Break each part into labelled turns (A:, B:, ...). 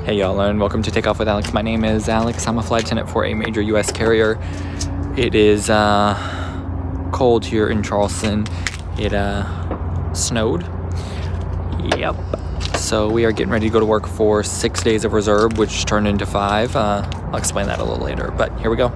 A: Hey y'all, and welcome to Take Off with Alex. My name is Alex. I'm a flight attendant for a major U.S. carrier. It is cold here in Charleston. It snowed. Yep. So we are getting ready to go to work for 6 days of reserve, which turned into 5. I'll explain that a little later, but here we go.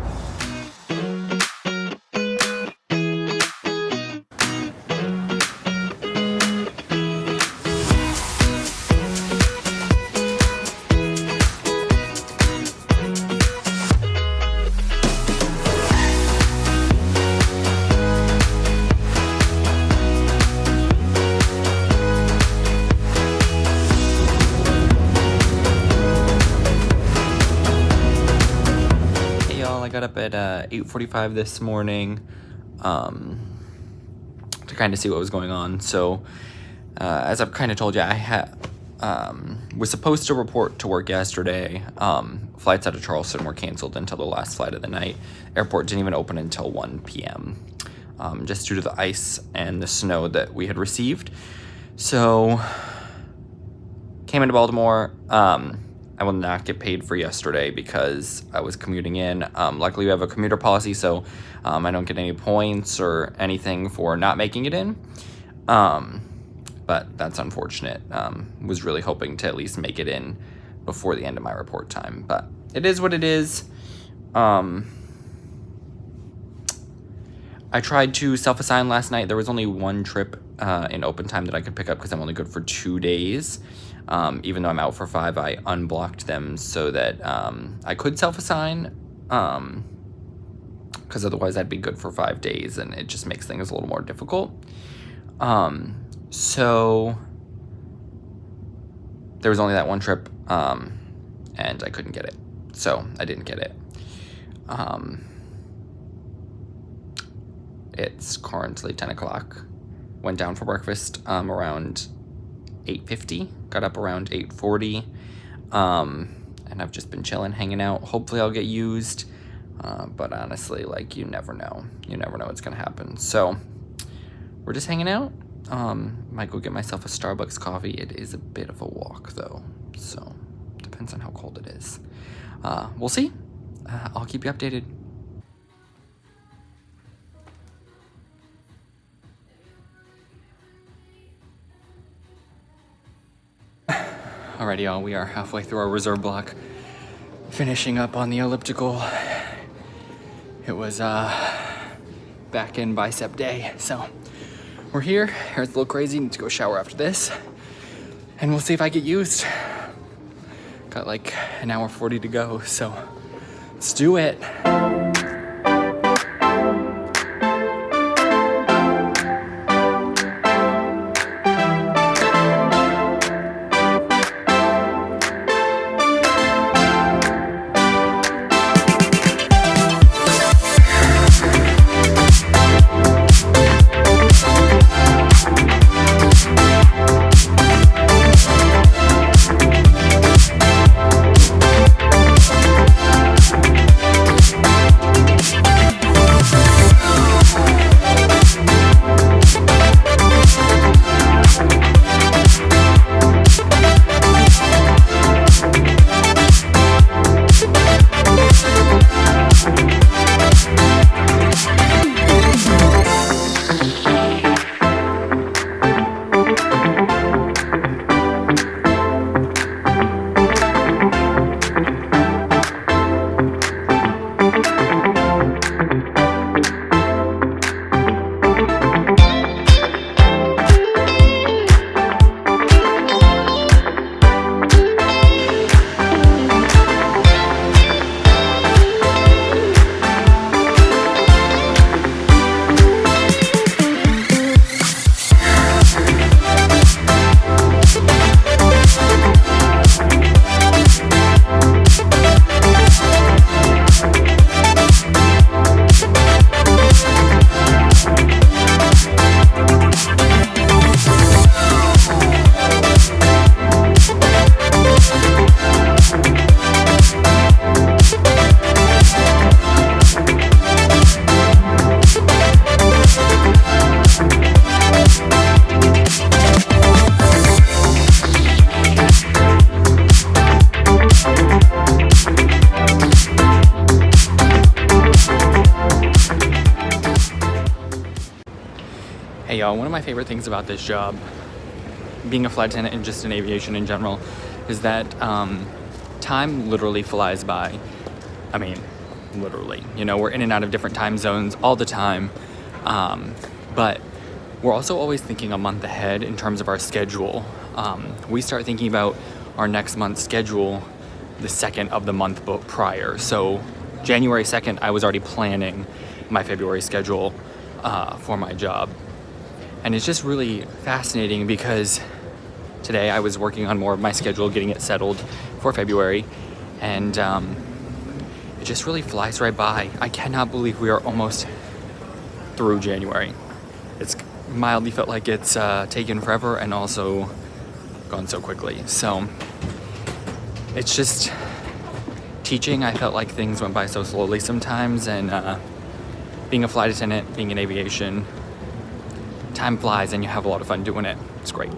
A: I got up at 8:45 this morning to kind of see what was going on. So as I've kind of told you, I was supposed to report to work yesterday. Flights out of Charleston were canceled until the last flight of the night. Airport didn't even open until 1 p.m. Just due to the ice and the snow that we had received. So came into Baltimore. I will not get paid for yesterday because I was commuting in. Luckily, we have a commuter policy, so I don't get any points or anything for not making it in. But that's unfortunate. Was really hoping to at least make it in before the end of my report time. But it is what it is. I tried to self-assign last night. There was only one trip in open time that I could pick up because I'm only good for 2 days. Even though I'm out for 5, I unblocked them so that I could self-assign, because otherwise I'd be good for 5 days, and it just makes things a little more difficult. So there was only that one trip, and I couldn't get it, so I didn't get it. It's currently 10 o'clock. Went down for breakfast around 8:50, got up around 8:40, and I've just been chilling, hanging out. Hopefully I'll get used, but honestly, like, you never know what's gonna happen. So we're just hanging out. Might go get myself a Starbucks coffee. It is a bit of a walk though, so depends on how cold it is. We'll see. I'll keep you updated. Alrighty, y'all, we are halfway through our reserve block, finishing up on the elliptical. It was back in bicep day, so we're here. Hair's a little crazy, need to go shower after this, and we'll see if I get used. Got like an hour 40 to go, so let's do it. Hey y'all, one of my favorite things about this job, being a flight attendant and just in aviation in general, is that time literally flies by. I mean, literally. You know, we're in and out of different time zones all the time. But we're also always thinking a month ahead in terms of our schedule. We start thinking about our next month's schedule the second of the month prior. So January 2nd, I was already planning my February schedule for my job. And it's just really fascinating because today I was working on more of my schedule, getting it settled for February, and it just really flies right by. I cannot believe we are almost through January. It's mildly felt like it's taken forever and also gone so quickly. So it's just teaching. I felt like things went by so slowly sometimes, and being a flight attendant, being in aviation, time flies and you have a lot of fun doing it. It's great.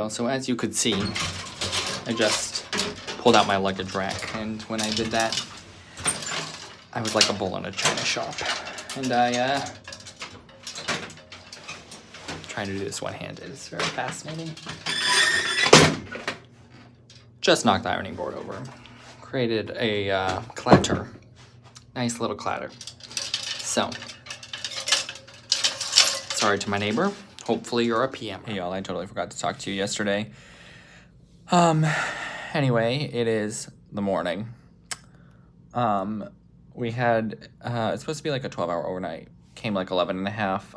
A: So as you could see, I just pulled out my luggage rack, and when I did that, I was like a bull in a china shop. And I trying to do this one-handed. It's very fascinating. Just knocked the ironing board over. Created a clatter. Nice little clatter. So, sorry to my neighbor. Hopefully you're a PM. Hey y'all, I totally forgot to talk to you yesterday. Anyway, it is the morning. We had, it's supposed to be like a 12-hour overnight. Came like 11 and a half.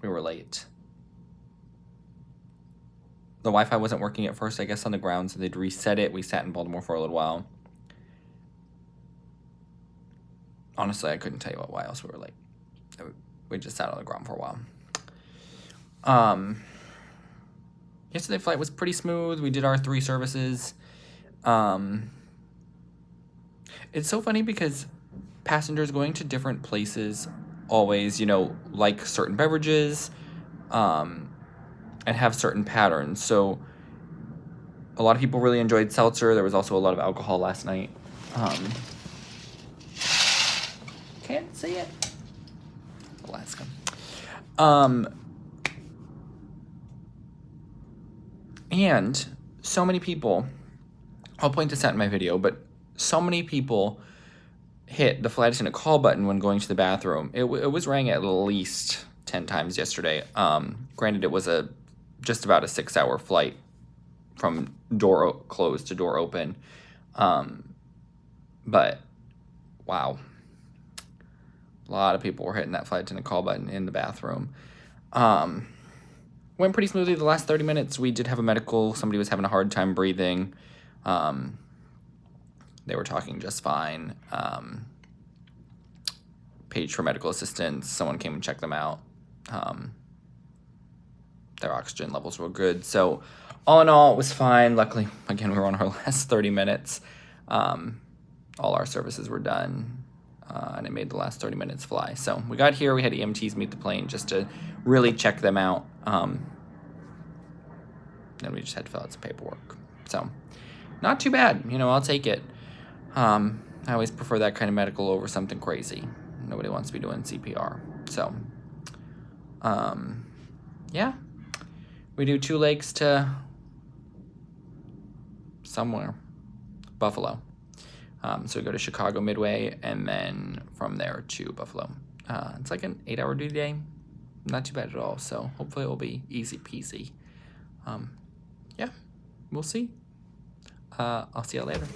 A: We were late. The Wi-Fi wasn't working at first, I guess, on the ground, so they'd reset it. We sat in Baltimore for a little while. Honestly, I couldn't tell you why else we were late. We just sat on the ground for a while. Yesterday's flight was pretty smooth. We did our 3 services. It's so funny because passengers going to different places always, you know, like certain beverages, and have certain patterns. So a lot of people really enjoyed seltzer. There was also a lot of alcohol last night. Can't see it. Alaska. And so many people, I'll point this out in my video, but so many people hit the flight attendant call button when going to the bathroom. It was rang at least 10 times yesterday. Granted, it was just about a 6-hour flight from door closed to door open. But, wow. A lot of people were hitting that flight attendant call button in the bathroom. Went pretty smoothly the last 30 minutes. We did have a medical. Somebody was having a hard time breathing. They were talking just fine. Page for medical assistance. Someone came and checked them out. Their oxygen levels were good. So all in all, it was fine. Luckily, again, we were on our last 30 minutes. All our services were done. And it made the last 30 minutes fly. So we got here, we had EMTs meet the plane just to really check them out. And we just had to fill out some paperwork. So not too bad, you know, I'll take it. I always prefer that kind of medical over something crazy. Nobody wants to be doing CPR. So, yeah. We do 2 legs to somewhere. Buffalo. So we go to Chicago Midway, and then from there to Buffalo. It's like an 8-hour duty day. Not too bad at all. So hopefully it will be easy peasy. Yeah, we'll see. I'll see you later.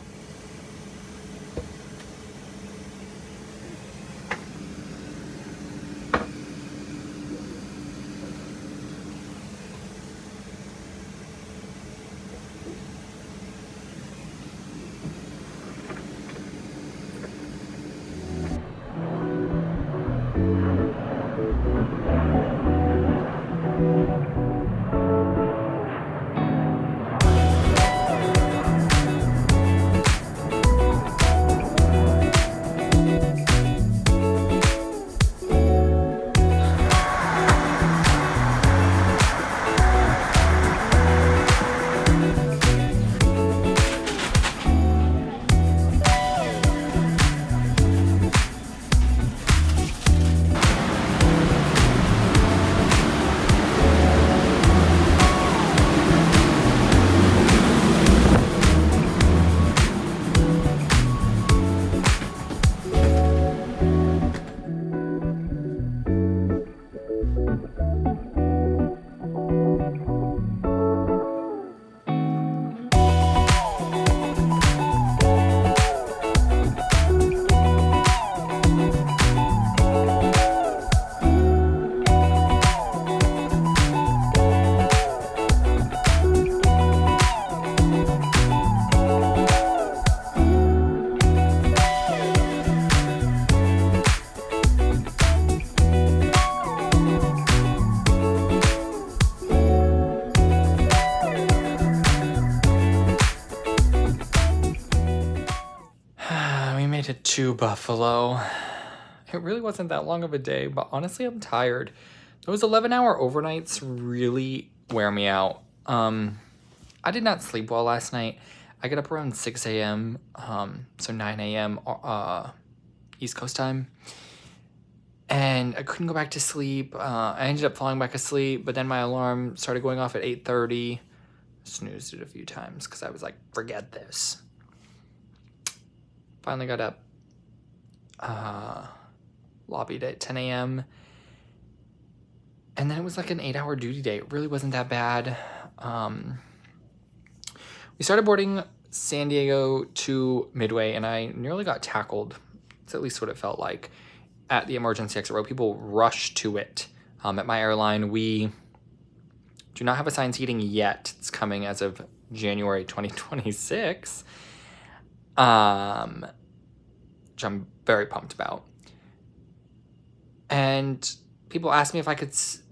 A: We made it to Buffalo. It really wasn't that long of a day, but honestly, I'm tired. Those 11-hour overnights really wear me out. I did not sleep well last night. I got up around 6 a.m., so 9 a.m. East Coast time. And I couldn't go back to sleep. I ended up falling back asleep, but then my alarm started going off at 8:30. Snoozed it a few times because I was like, forget this. Finally got up. Lobbied at 10 a.m. And then it was like an 8-hour duty day. It really wasn't that bad. We started boarding San Diego to Midway, and I nearly got tackled. That's at least what it felt like at the emergency exit row. People rushed to it. At my airline, we do not have assigned seating yet. It's coming as of January 2026, which I'm very pumped about. And people asked me if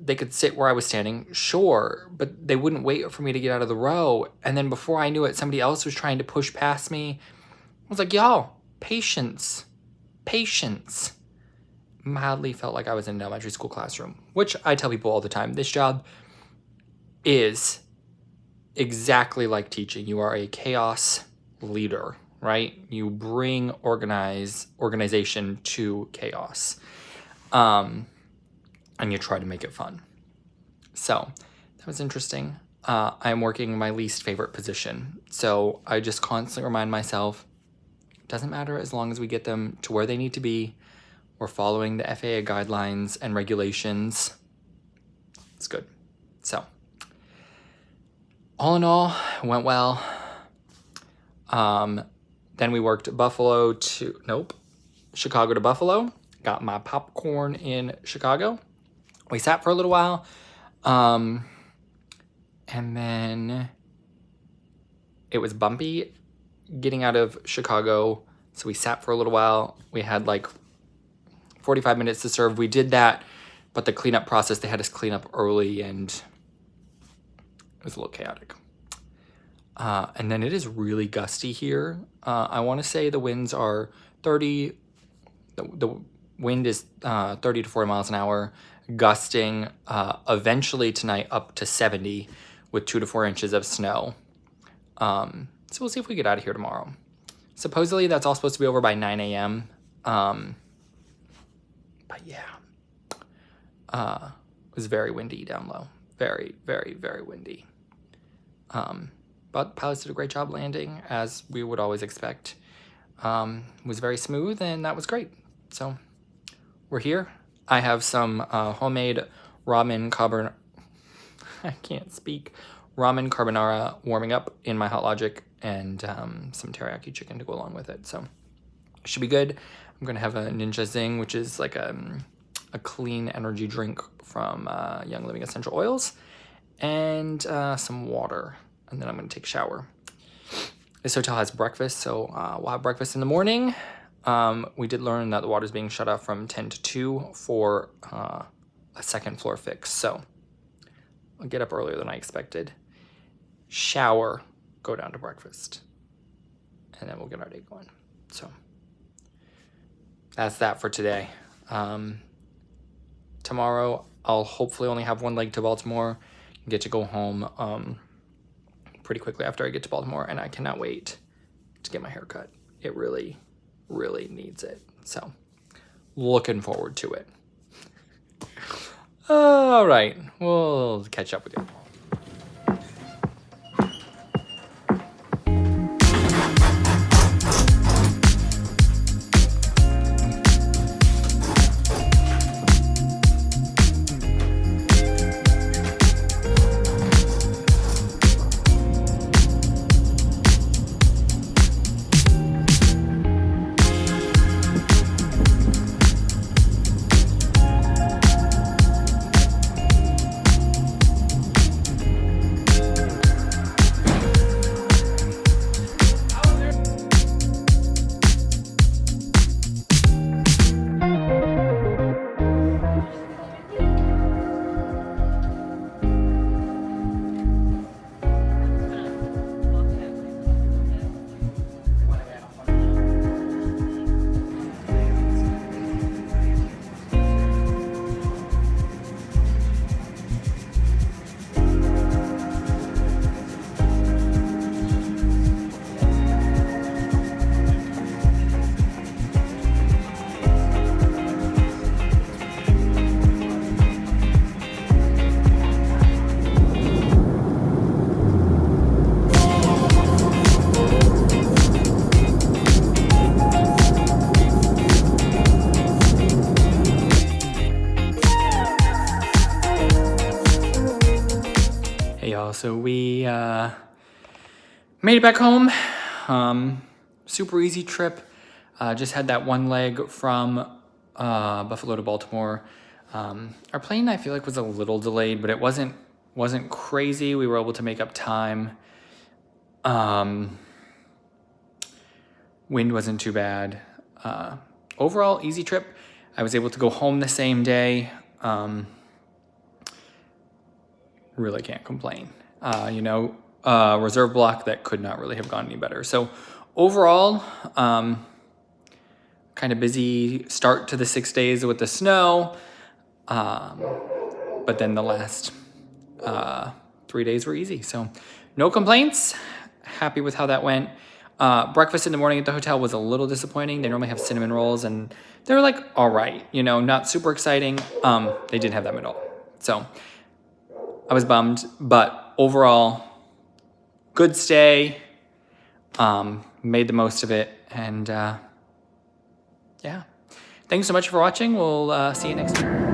A: they could sit where I was standing. Sure, but they wouldn't wait for me to get out of the row. And then before I knew it, somebody else was trying to push past me. I was like, y'all, patience. Mildly felt like I was in an elementary school classroom, which I tell people all the time. This job is exactly like teaching. You are a chaos leader, right? You bring organization to chaos. And you try to make it fun. So that was interesting. I'm working my least favorite position. So I just constantly remind myself, it doesn't matter as long as we get them to where they need to be. We're following the FAA guidelines and regulations. It's good. So all in all, it went well. Then we worked Chicago to Buffalo. Got my popcorn in Chicago. We sat for a little while. And then it was bumpy getting out of Chicago. So we sat for a little while. We had like 45 minutes to serve. We did that, but the cleanup process, they had us clean up early and it was a little chaotic. And then it is really gusty here. I want to say the winds are 30. The wind is 30 to 40 miles an hour, gusting eventually tonight up to 70 with 2 to 4 inches of snow. So we'll see if we get out of here tomorrow. Supposedly that's all supposed to be over by 9 a.m. But yeah, it was very windy down low. Very, very, very windy. But pilots did a great job landing, as we would always expect. It was very smooth, and that was great. So we're here. I have some homemade ramen carbonara. I can't speak. Ramen carbonara warming up in my Hot Logic, and some teriyaki chicken to go along with it. So it should be good. I'm gonna have a Ninja Zing, which is like a clean energy drink from Young Living Essential Oils, and some water, and then I'm gonna take a shower. This hotel has breakfast, so we'll have breakfast in the morning. We did learn that the water's being shut off from 10 to 2 for a second floor fix, so I'll get up earlier than I expected. Shower, go down to breakfast, and then we'll get our day going. So that's that for today. Tomorrow I'll hopefully only have one leg to Baltimore and get to go home pretty quickly after I get to Baltimore, and I cannot wait to get my hair cut. It really, really needs it. So looking forward to it. All right, we'll catch up with you. So we made it back home. Super easy trip. Just had that one leg from Buffalo to Baltimore. Our plane, I feel like, was a little delayed, but it wasn't crazy. We were able to make up time. Wind wasn't too bad. Overall, easy trip. I was able to go home the same day. Really can't complain. Reserve block that could not really have gone any better. So overall, kind of busy start to the 6 days with the snow. But then the last 3 days were easy. So no complaints. Happy with how that went. Breakfast in the morning at the hotel was a little disappointing. They normally have cinnamon rolls, and they were like, all right, not super exciting. They didn't have them at all. So I was bummed, but overall, good stay. Made the most of it, and yeah. Thanks so much for watching. We'll see you next time.